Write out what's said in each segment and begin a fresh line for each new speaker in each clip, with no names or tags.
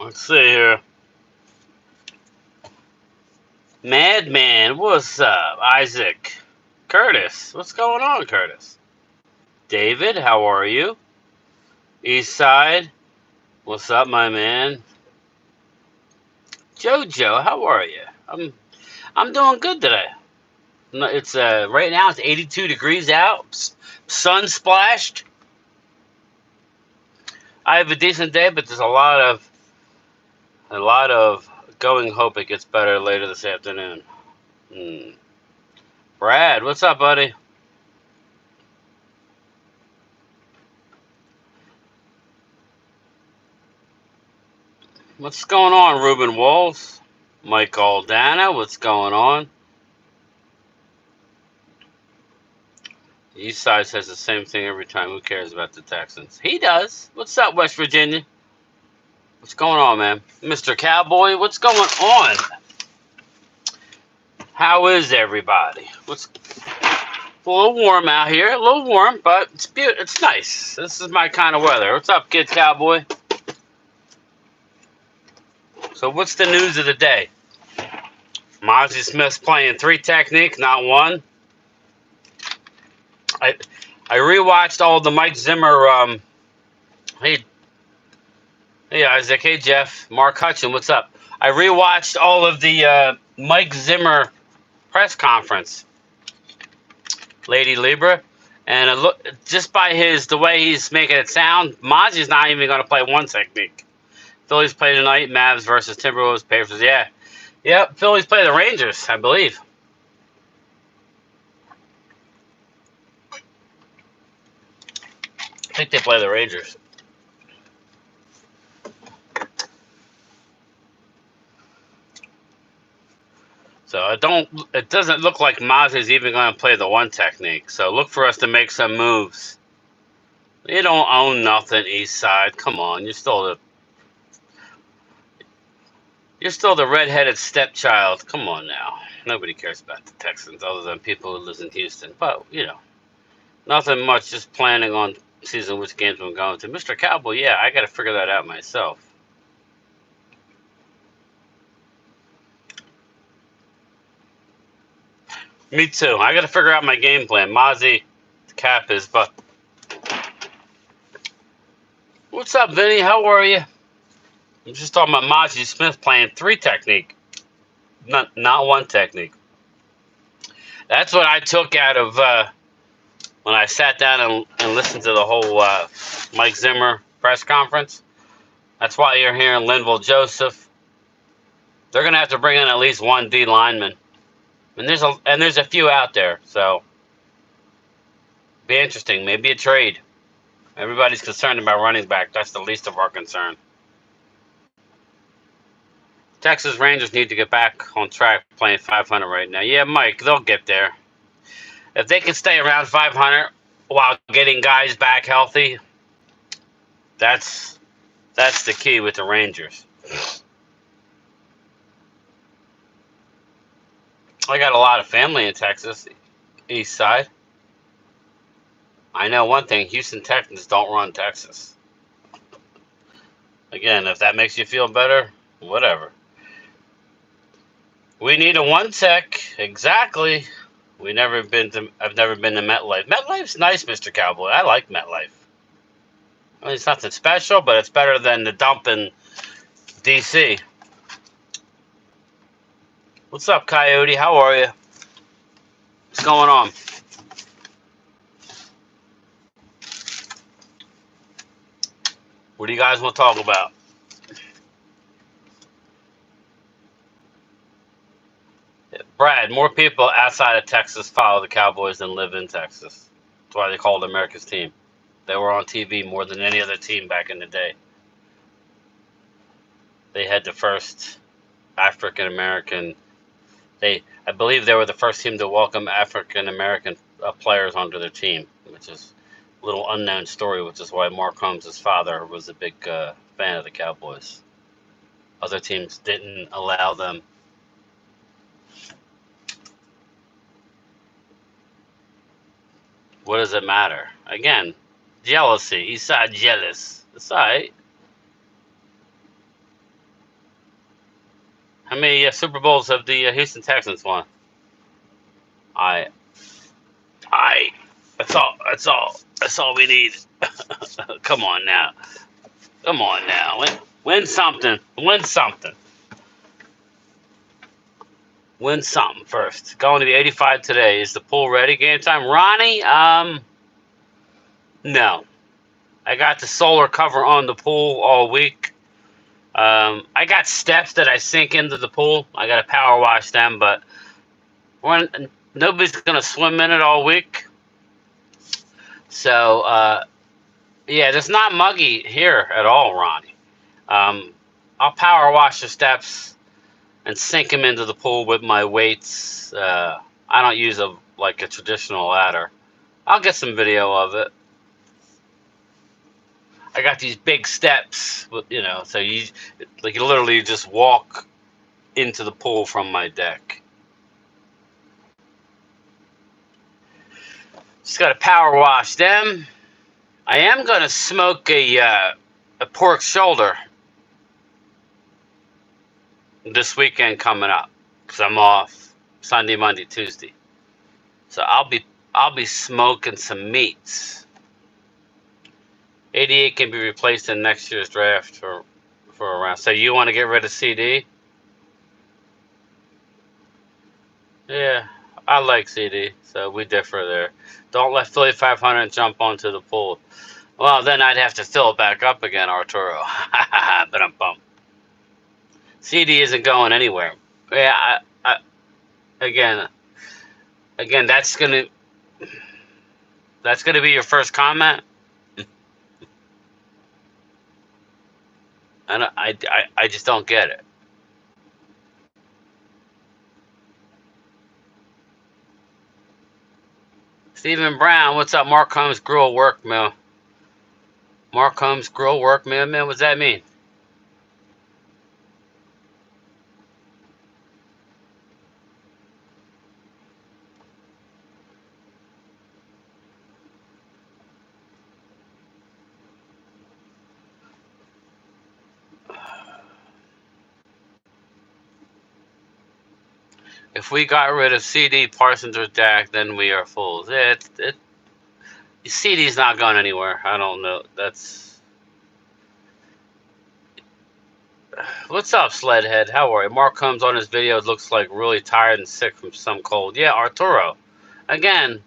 Let's see here. Madman, what's up? Isaac. Curtis, what's going on, Curtis? David, how are you? East Side, what's up, my man? Jojo, how are you? I'm doing good today. It's right now it's 82 degrees out. Sun splashed. I have a decent day, but there's a lot of going. Hope it gets better later this afternoon. Hmm. Brad, what's up, buddy? What's going on, Ruben Walls? Mike Aldana, what's going on? East Side says the same thing every time. Who cares about the Texans? He does. What's up, West Virginia? What's going on, man? Mr. Cowboy, what's going on? How is everybody? It's a little warm out here. A little warm, but it's beautiful. It's nice. This is my kind of weather. What's up, Kid Cowboy? So what's the news of the day? Mozzie Smith's playing 3 technique, not 1. I rewatched all the Mike Zimmer. Hey, Isaac. Hey, Jeff. Mark Hutchin. What's up? I rewatched all of the Mike Zimmer press conference, Lady Libra, and just by the way he's making it sound, Mozzie's not even going to play 1 technique. Phillies play tonight. Mavs versus Timberwolves. Pacers. Yeah, yep. Phillies play the Rangers, I believe. I think they play the Rangers. So it doesn't look like Maz is even going to play the 1 technique. So look for us to make some moves. You don't own nothing, East Side. Come on, you're still the redheaded stepchild. Come on now. Nobody cares about the Texans other than people who live in Houston. But nothing much. Just planning on season which games I'm going to. Mr. Cowboy, yeah, I got to figure that out myself. Me too. I got to figure out my game plan. Mozzie, Cap is, but what's up, Vinny? How are you? I'm just talking about Mozzie Smith playing 3 technique, not 1 technique. That's what I took out of when I sat down and listened to the whole Mike Zimmer press conference. That's why you're hearing Linville Joseph. They're gonna have to bring in at least 1 D lineman, and there's a few out there. So be interesting. Maybe a trade. Everybody's concerned about running back. That's the least of our concern. Texas Rangers need to get back on track playing 500 right now. Yeah, Mike, they'll get there. If they can stay around 500 while getting guys back healthy, that's the key with the Rangers. I got a lot of family in Texas, East Side. I know one thing, Houston Texans don't run Texas. Again, if that makes you feel better, whatever. We need a 1 tech, exactly. I've never been to MetLife. MetLife's nice, Mr. Cowboy. I like MetLife. I mean, it's nothing special, but it's better than the dump in DC. What's up, Coyote? How are you? What's going on? What do you guys want to talk about? Brad, more people outside of Texas follow the Cowboys than live in Texas. That's why they call it America's team. They were on TV more than any other team back in the day. They had the first African American. I believe they were the first team to welcome African American players onto their team, which is a little unknown story, which is why Mark Holmes' father was a big fan of the Cowboys. Other teams didn't allow them. What does it matter? Again, jealousy. Eastside jealous. It's alright. How many Super Bowls have the Houston Texans won? I, I. That's all. That's all. That's all we need. Come on now. Come on now. Win something. Win something. Win something first. Going to be 85 today. Is the pool ready? Game time. Ronnie. No. I got the solar cover on the pool all week. I got steps that I sink into the pool. I got to power wash them, but nobody's gonna swim in it all week. So yeah, it's not muggy here at all, Ronnie. I'll power wash the steps and sink them into the pool with my weights. I don't use a traditional ladder. I'll get some video of it. I got these big steps, so you literally just walk into the pool from my deck. Just got to power wash them. I am gonna smoke a pork shoulder this weekend coming up because I'm off Sunday, Monday, Tuesday. So I'll be smoking some meats. 88 can be replaced in next year's draft for a round. So you want to get rid of CD? Yeah, I like CD, so we differ there. Don't let Philly 500 jump onto the pool. Well, then I'd have to fill it back up again, Arturo. But I'm bummed. CD isn't going anywhere. Yeah, again, that's gonna be your first comment. I just don't get it. Stephen Brown, what's up? Mark Holmes Grill Work Mill. Mark Holmes Grill Work Mill, man. What's that mean? If we got rid of CD, Parsons, or Dak, then we are fools. CD's not going anywhere. I don't know. What's up, Sledhead? How are you? Mark comes on his video. Looks like really tired and sick from some cold. Yeah, Arturo. Again,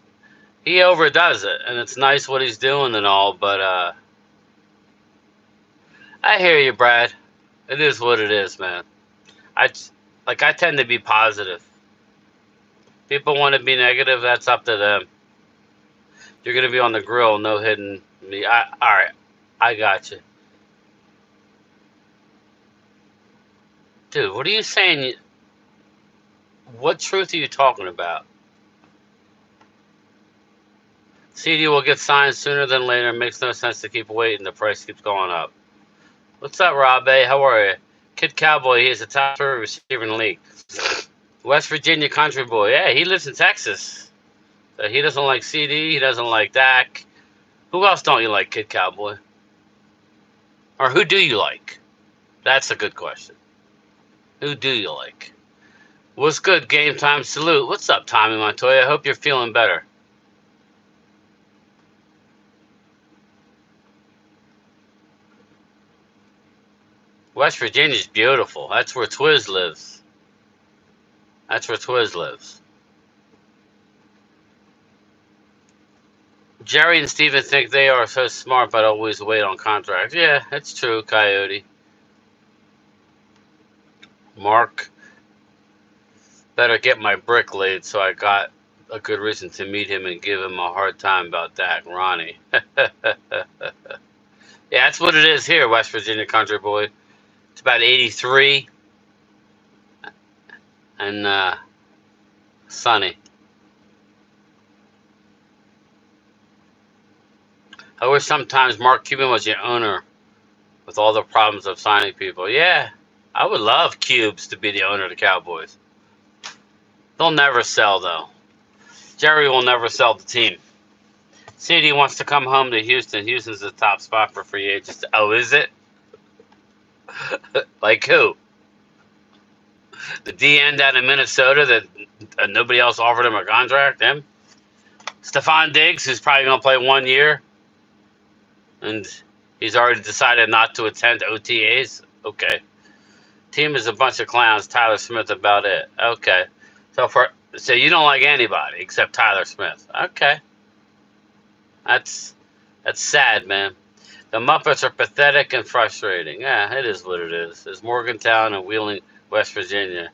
he overdoes it, and it's nice what he's doing and all, but I hear you, Brad. It is what it is, man. I tend to be positive. People want to be negative, that's up to them. You're going to be on the grill, no hitting me. All right, I got you. Dude, what are you saying? What truth are you talking about? CD will get signed sooner than later. It makes no sense to keep waiting. The price keeps going up. What's up, Rob A? How are you? Kid Cowboy, he's the top receiver in the league. West Virginia country boy. Yeah, he lives in Texas. So he doesn't like CD. He doesn't like Dak. Who else don't you like, Kid Cowboy? Or who do you like? That's a good question. Who do you like? What's good, Game Time Salute? What's up, Tommy Montoya? I hope you're feeling better. West Virginia's beautiful. That's where Twiz lives. Jerry and Steven think they are so smart, but always wait on contracts. Yeah, that's true, Coyote. Mark, better get my brick laid, so I got a good reason to meet him and give him a hard time about that, Ronnie. Yeah, that's what it is here, West Virginia country boy. It's about 83 and sunny. I wish sometimes Mark Cuban was your owner with all the problems of signing people. Yeah, I would love Cubes to be the owner of the Cowboys. They'll never sell, though. Jerry will never sell the team. CD wants to come home to Houston. Houston's the top spot for free agents. Oh, is it? Like who? The D end out of Minnesota that nobody else offered him a contract. Him, Stephon Diggs, who's probably going to play 1 year, and he's already decided not to attend OTAs. Okay. Team is a bunch of clowns. Tyler Smith about it. Okay. So you don't like anybody except Tyler Smith. Okay. That's sad, man. The Muppets are pathetic and frustrating. Yeah, it is what it is. It's Morgantown and Wheeling, West Virginia.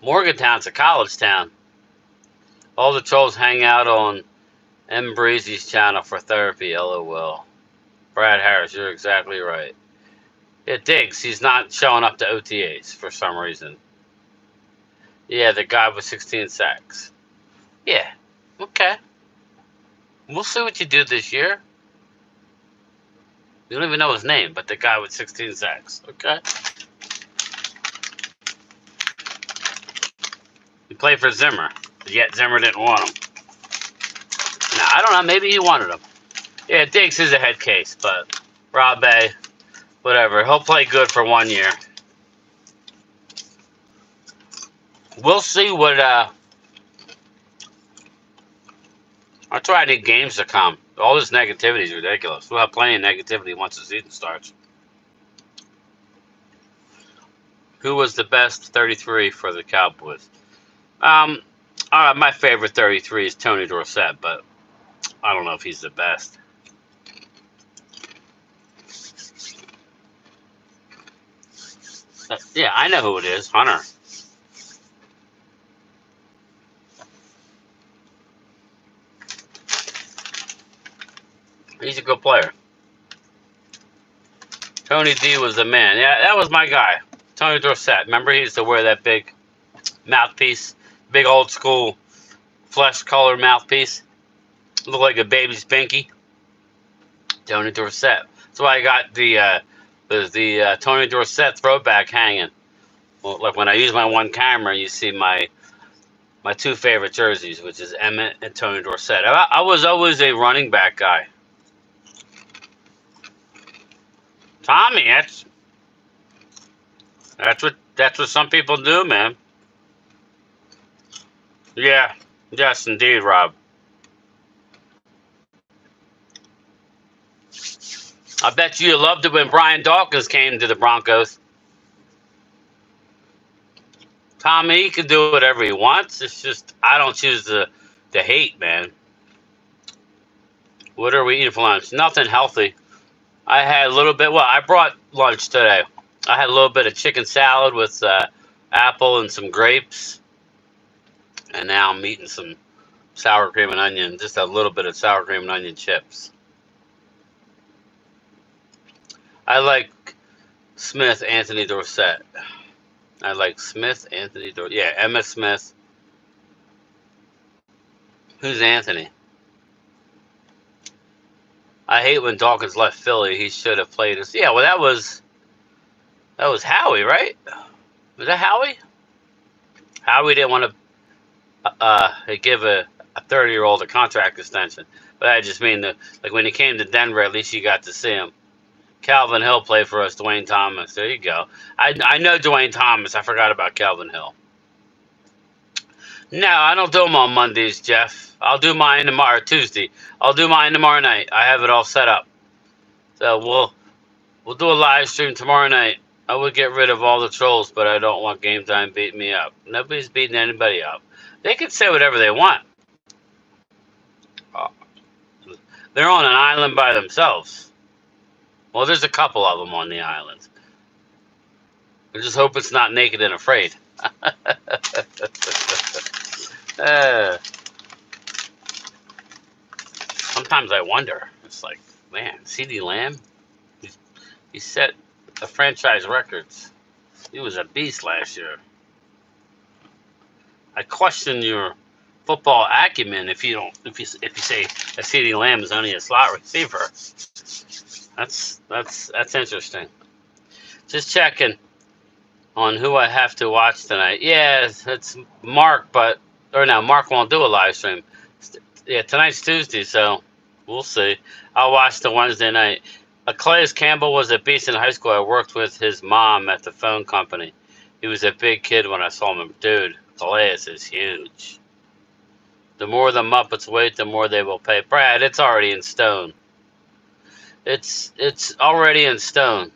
Morgantown's a college town. All the trolls hang out on M. Breezy's channel for therapy. LOL. Brad Harris, you're exactly right. Yeah, Diggs, he's not showing up to OTAs for some reason. Yeah, the guy with 16 sacks. Yeah, okay. We'll see what you do this year. You don't even know his name, but the guy with 16 sacks. Okay. He played for Zimmer, yet Zimmer didn't want him. Now, I don't know. Maybe he wanted him. Yeah, Diggs is a head case, but Rob A, whatever. He'll play good for 1 year. We'll see what. That's why I need games to come. All this negativity is ridiculous. We'll have plenty of negativity once the season starts. Who was the best 33 for the Cowboys? My favorite 33 is Tony Dorsett, but I don't know if he's the best. Yeah, I know who it is. Hunter. He's a good player. Tony D was the man. Yeah, that was my guy. Tony Dorsett. Remember, he used to wear that big mouthpiece, big old school flesh-colored mouthpiece. Looked like a baby's pinky. Tony Dorsett. That's why I got the Tony Dorsett throwback hanging. Well, like when I use my one camera, you see my two favorite jerseys, which is Emmett and Tony Dorsett. I was always a running back guy. Tommy, that's what some people do, man. Yeah, yes, indeed, Rob. I bet you loved it when Brian Dawkins came to the Broncos. Tommy, he can do whatever he wants. It's just I don't choose to hate, man. What are we eating for lunch? Nothing healthy. I had a little bit. Well, I brought lunch today. I had a little bit of chicken salad with apple and some grapes, and now I'm eating some sour cream and onion. Just a little bit of sour cream and onion chips. I like Smith, Anthony Dorsett. I like Smith, Anthony Dorsett. Yeah, Emmitt Smith. Who's Anthony? I hate when Dawkins left Philly. He should have played us. Yeah, well, that was Howie, right? Was that Howie? Howie didn't want to give a 30-year-old a contract extension. But I just mean, like when he came to Denver, at least you got to see him. Calvin Hill played for us, Dwayne Thomas. There you go. I know Dwayne Thomas. I forgot about Calvin Hill. No, I don't do them on Mondays, Jeff. I'll do mine tomorrow, Tuesday. I'll do mine tomorrow night. I have it all set up. So we'll do a live stream tomorrow night. I would get rid of all the trolls, but I don't want Game Time beating me up. Nobody's beating anybody up. They can say whatever they want. They're on an island by themselves. Well, there's a couple of them on the island. I just hope it's not Naked and Afraid. Sometimes I wonder. It's like, man, CeeDee Lamb, he set the franchise records. He was a beast last year. I question your football acumen if you say that CeeDee Lamb is only a slot receiver. That's interesting. Just checking on who I have to watch tonight. Yeah, it's Mark, Mark won't do a live stream. Yeah, tonight's Tuesday, so we'll see. I'll watch the Wednesday night. Calais Campbell was a beast in high school. I worked with his mom at the phone company. He was a big kid when I saw him. Dude, Calais is huge. The more the Muppets wait, the more they will pay. Brad, it's already in stone. It's already in stone.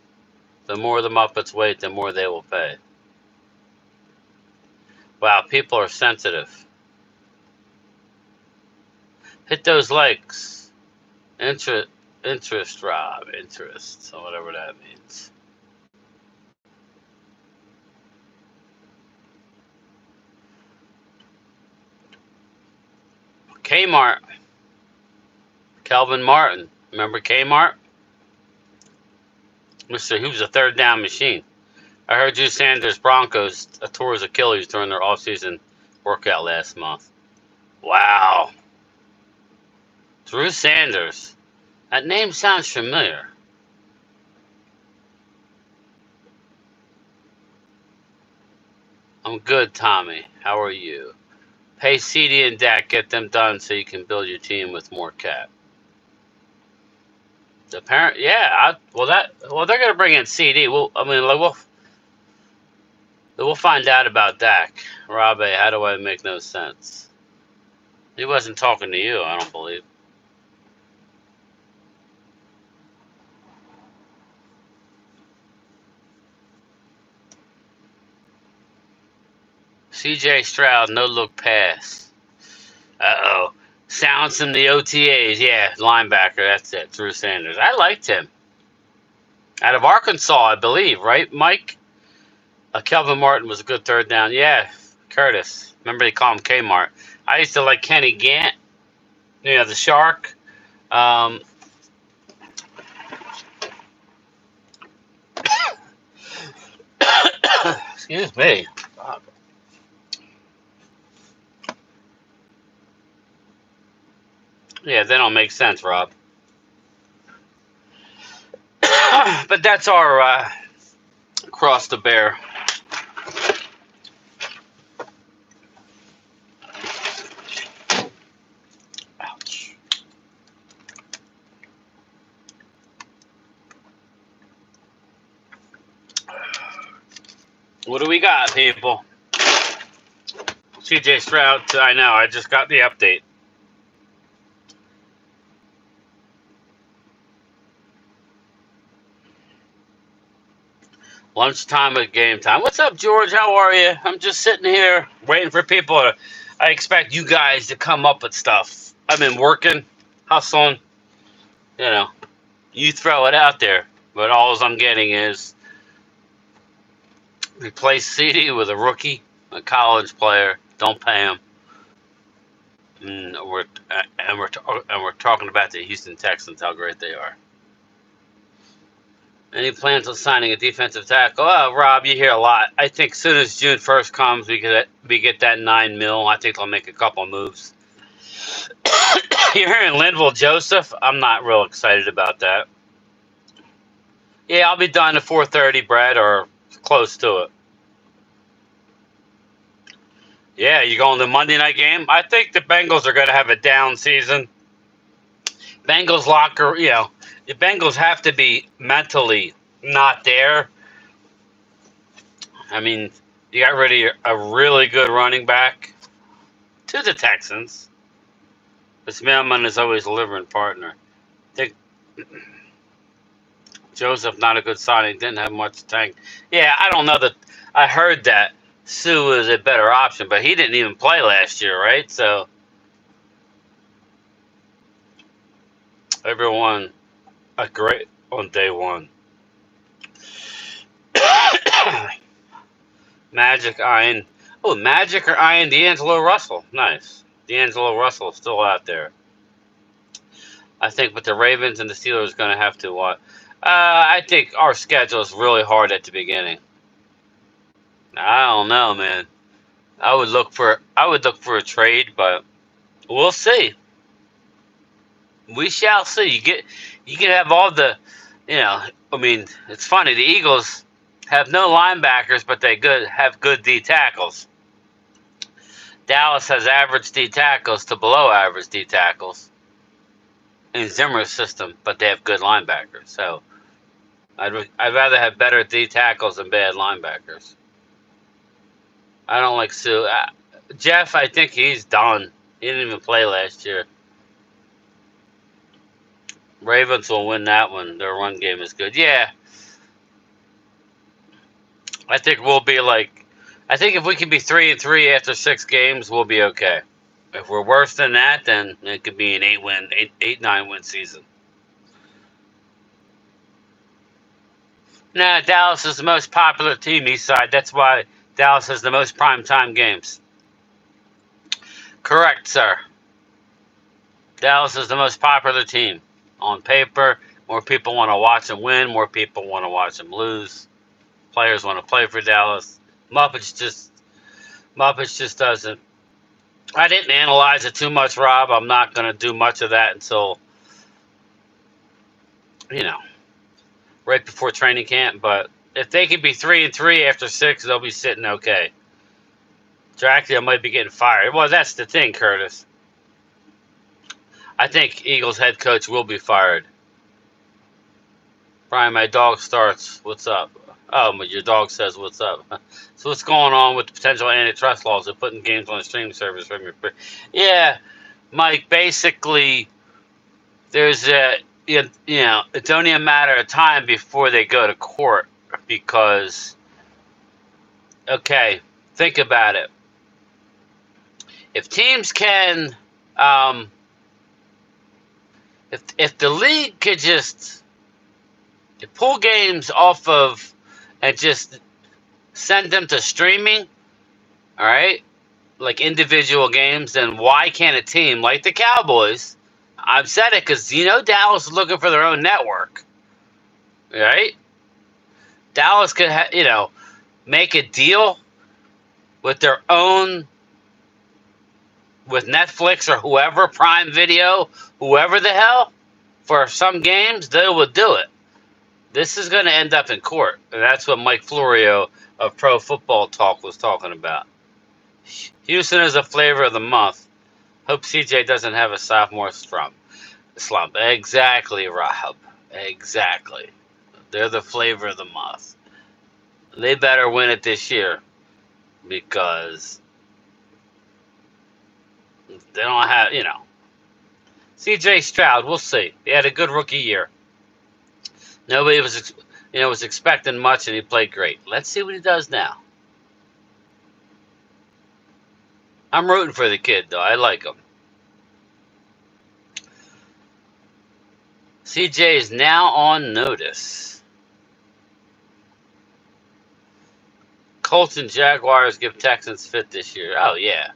The more the Muppets wait, the more they will pay. Wow, people are sensitive. Hit those likes. Interest, Rob. Interest. So whatever that means. Kmart. Kelvin Martin. Remember Kmart? He was a third down machine. I heard Drew Sanders Broncos tore his Achilles during their offseason workout last month. Wow. Drew Sanders. That name sounds familiar. I'm good, Tommy. How are you? Pay CD and Dak, get them done so you can build your team with more cap. The parent, yeah. They're gonna bring in CD. We'll find out about Dak. Robbie, how do I make no sense? He wasn't talking to you, I don't believe. CJ Stroud, no look pass. Uh-oh. Sounds from the OTAs. Yeah, linebacker. That's it. Drew Sanders. I liked him. Out of Arkansas, I believe, right, Mike? Kelvin Martin was a good third down. Yeah, Curtis. Remember they call him Kmart. I used to like Kenny Gant. Yeah, the Shark. Excuse me. Yeah, they don't make sense, Rob. But that's our cross to bear. Ouch. What do we got, people? CJ Stroud, I know, I just got the update. Lunchtime at game time. What's up, George? How are you? I'm just sitting here waiting for people. I expect you guys to come up with stuff. I've been working, hustling. You know, you throw it out there. But all I'm getting is replace CD with a rookie, a college player. Don't pay him. And we're talking about the Houston Texans, how great they are. Any plans on signing a defensive tackle? Oh, Rob, you hear a lot. I think as soon as June 1st comes, we get that $9 million. I think they'll make a couple moves. You're hearing Linville Joseph. I'm not real excited about that. Yeah, I'll be done at 4:30, Brad, or close to it. Yeah, you going to the Monday night game? I think the Bengals are going to have a down season. Bengals locker, the Bengals have to be mentally not there. I mean, you got rid of a really good running back to the Texans. This Mailman is always a delivering partner. I think Joseph, not a good signing, didn't have much tank. Yeah, I don't know that. I heard that Sue is a better option, but he didn't even play last year, right? So everyone, a great on day one. Magic eyeing. Oh, Magic or eyeing D'Angelo Russell. Nice. D'Angelo Russell is still out there. I think with the Ravens and the Steelers going to have to what? I think our schedule is really hard at the beginning. I don't know, man. I would look for a trade, but we'll see. We shall see. You can have all the, I mean, it's funny. The Eagles have no linebackers, but they have good D tackles. Dallas has average D tackles to below average D tackles. in Zimmer's system, but they have good linebackers. So I'd rather have better D tackles than bad linebackers. I don't like Sue. Jeff, I think he's done. He didn't even play last year. Ravens will win that one. Their run game is good. Yeah. I think we'll be like, I think if we can be 3-3 after 6 games, we'll be okay. If we're worse than that, then it could be an 9-win season. Nah, Dallas is the most popular team east side. That's why Dallas has the most primetime games. Correct, sir. Dallas is the most popular team. On paper, more people want to watch them win. More people want to watch them lose. Players want to play for Dallas. Muppets just doesn't. I didn't analyze it too much, Rob. I'm not going to do much of that until, right before training camp. But if they can be 3-3 after 6, they'll be sitting okay. Dracula might be getting fired. Well, that's the thing, Curtis. I think Eagles head coach will be fired. Brian, my dog starts. What's up? Oh, but your dog says what's up. So what's going on with the potential antitrust laws of putting games on a streaming service from your? Yeah, Mike. Basically, there's it's only a matter of time before they go to court because, okay, think about it. If teams can, if the league could just pull games off of and just send them to streaming, all right, like individual games, then why can't a team like the Cowboys? I've said it because Dallas is looking for their own network, right? Dallas could make a deal with their own, with Netflix or whoever, Prime Video, whoever the hell, for some games, they will do it. This is going to end up in court, and that's what Mike Florio of Pro Football Talk was talking about. Houston is a flavor of the month. Hope CJ doesn't have a sophomore slump. Exactly, Rob. Exactly. They're the flavor of the month. They better win it this year because they don't have, CJ Stroud, we'll see. He had a good rookie year. Nobody was expecting much, and he played great. Let's see what he does now. I'm rooting for the kid, though. I like him. CJ is now on notice. Colts and Jaguars give Texans fit this year. Oh, yeah.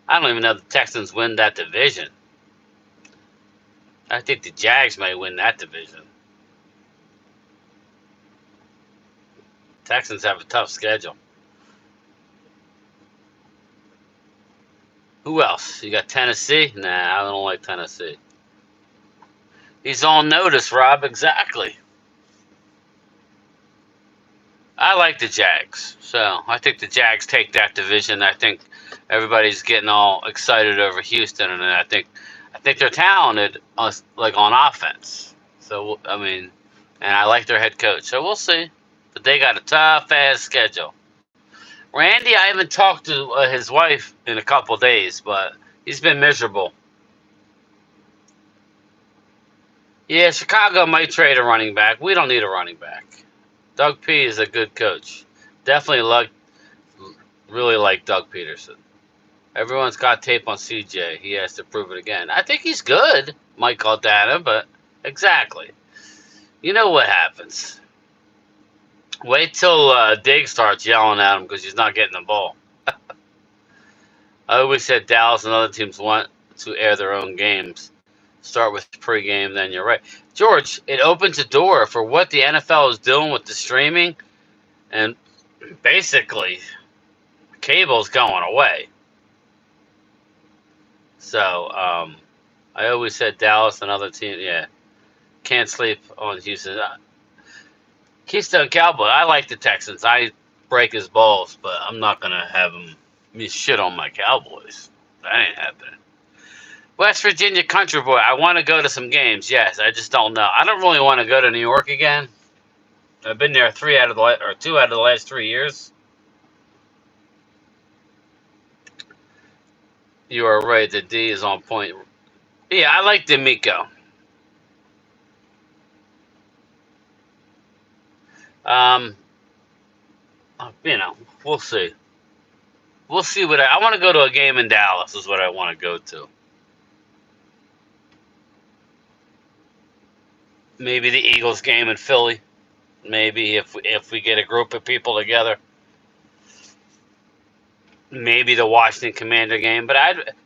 I don't even know if the Texans win that division. I think the Jags may win that division. Texans have a tough schedule. Who else? You got Tennessee? Nah, I don't like Tennessee. He's on notice, Rob. Exactly. I like the Jags. So I think the Jags take that division. I think everybody's getting all excited over Houston, and I think they're talented, like on offense. So and I like their head coach. So we'll see. But they got a tough-ass schedule. Randy, I haven't talked to his wife in a couple days, but he's been miserable. Yeah, Chicago might trade a running back. We don't need a running back. Doug P is a good coach. Definitely really like Doug Peterson. Everyone's got tape on CJ. He has to prove it again. I think he's good, Mike Caldana, but exactly. You know what happens. Wait till Diggs starts yelling at him because he's not getting the ball. I always said Dallas and other teams want to air their own games. Start with pregame, then you're right. George, it opens a door for what the NFL is doing with the streaming, and basically, cable's going away. So, I always said Dallas and other teams, yeah, can't sleep on Houston. Keystone Cowboy, I like the Texans. I break his balls, but I'm not going to have him shit on my Cowboys. That ain't happening. West Virginia country boy. I want to go to some games. Yes, I just don't know. I don't really want to go to New York again. I've been there 2 out of the last 3 years. You are right. The D is on point. Yeah, I like D'Amico. Um, we'll see. We'll see what I want to go to a game in Dallas. Is what I want to go to. Maybe the Eagles game in Philly. Maybe if we get a group of people together. Maybe the Washington Commander game. But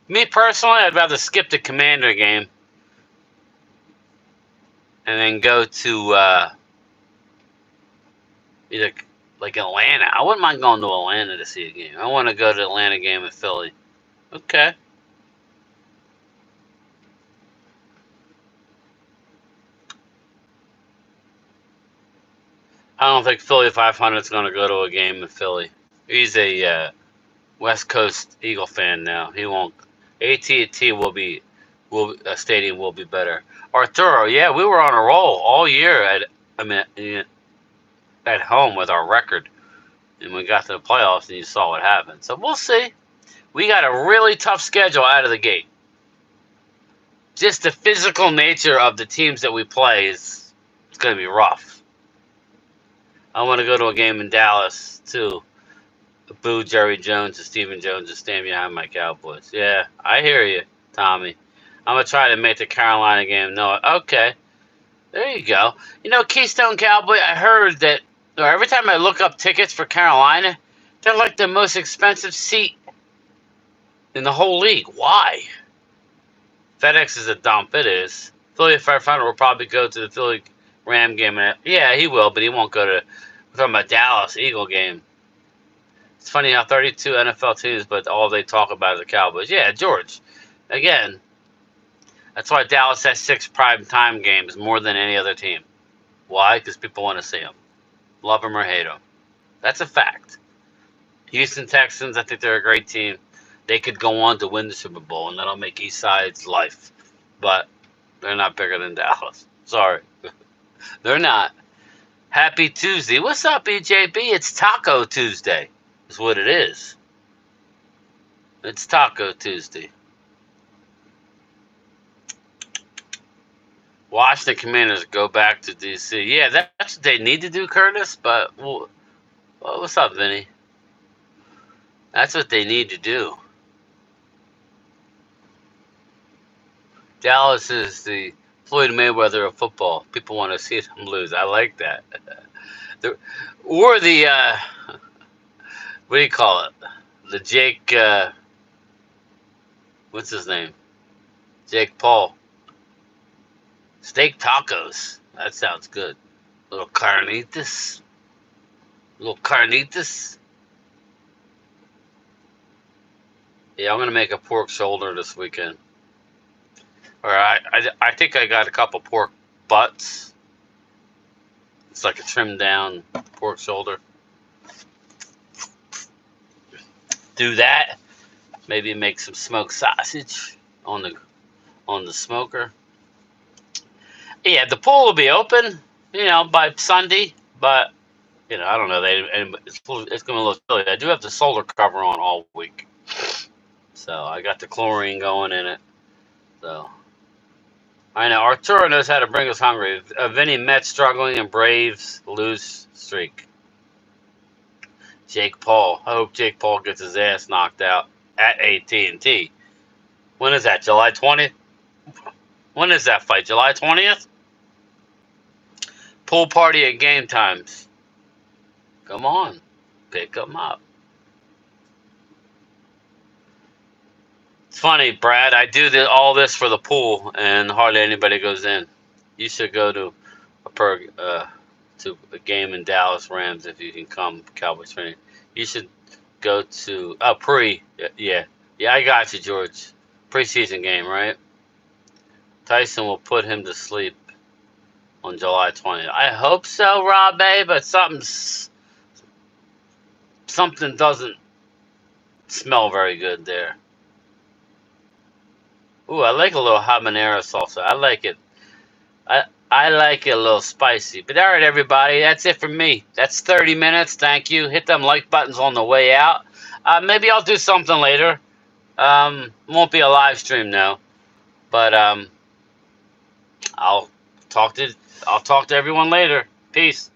me personally, I'd rather skip the Commander game and then go to either like Atlanta. I wouldn't mind going to Atlanta to see a game. I want to go to the Atlanta game in Philly. Okay. I don't think Philly 500 is going to go to a game in Philly. He's a West Coast Eagle fan now. He won't. AT&T stadium will be better. Arturo, yeah, we were on a roll all year at home with our record, and we got to the playoffs, and you saw what happened. So we'll see. We got a really tough schedule out of the gate. Just the physical nature of the teams that we play it's going to be rough. I want to go to a game in Dallas too. Boo Jerry Jones and Stephen Jones and stand behind my Cowboys. Yeah, I hear you, Tommy. I'm gonna try to make the Carolina game. No, okay, there you go. Keystone Cowboy. I heard that every time I look up tickets for Carolina, they're like the most expensive seat in the whole league. Why? FedEx is a dump. It is. Philly 500 will probably go to the Philly Ram game. Yeah, he will, but he won't go to. We're talking about Dallas Eagle game. It's funny how 32 NFL teams, but all they talk about is the Cowboys. Yeah, George. Again, that's why Dallas has 6 prime time games more than any other team. Why? Because people want to see them. Love them or hate them. That's a fact. Houston Texans, I think they're a great team. They could go on to win the Super Bowl, and that'll make East Side's life. But they're not bigger than Dallas. Sorry. They're not. Happy Tuesday. What's up, EJB? It's Taco Tuesday. Is what it is. It's Taco Tuesday. Washington Commanders go back to D.C. Yeah, that's what they need to do, Curtis. But what's up, Vinny? That's what they need to do. Dallas is the Floyd Mayweather of football. People want to see them lose. I like that. Or the what do you call it? The Jake. What's his name? Jake Paul. Steak tacos. That sounds good. Little carnitas. Little carnitas. Yeah, I'm gonna make a pork shoulder this weekend. Or I think I got a couple pork butts. It's like a trimmed down pork shoulder. Do that. Maybe make some smoked sausage on the smoker. Yeah, the pool will be open, by Sunday. But I don't know. It's going to look silly. I do have the solar cover on all week, so I got the chlorine going in it. So I know Arturo knows how to bring us hungry. Vinny Met struggling and Braves lose streak. Jake Paul. I hope Jake Paul gets his ass knocked out at AT&T. When is that? July 20th? When is that fight? July 20th? Pool party at game times. Come on. Pick them up. It's funny, Brad. I do all this for the pool, and hardly anybody goes in. You should go to a game in Dallas Rams if you can come, Cowboys training. You should go to yeah, I got you, George. Preseason game, right? Tyson will put him to sleep on July 20th. I hope so, Rob A. But something doesn't smell very good there. Ooh, I like a little habanero salsa. I like it. I like it a little spicy. But all right, everybody, that's it for me. That's 30 minutes. Thank you. Hit them like buttons on the way out. Maybe I'll do something later. Won't be a live stream now, but I'll talk to I'll talk to everyone later. Peace.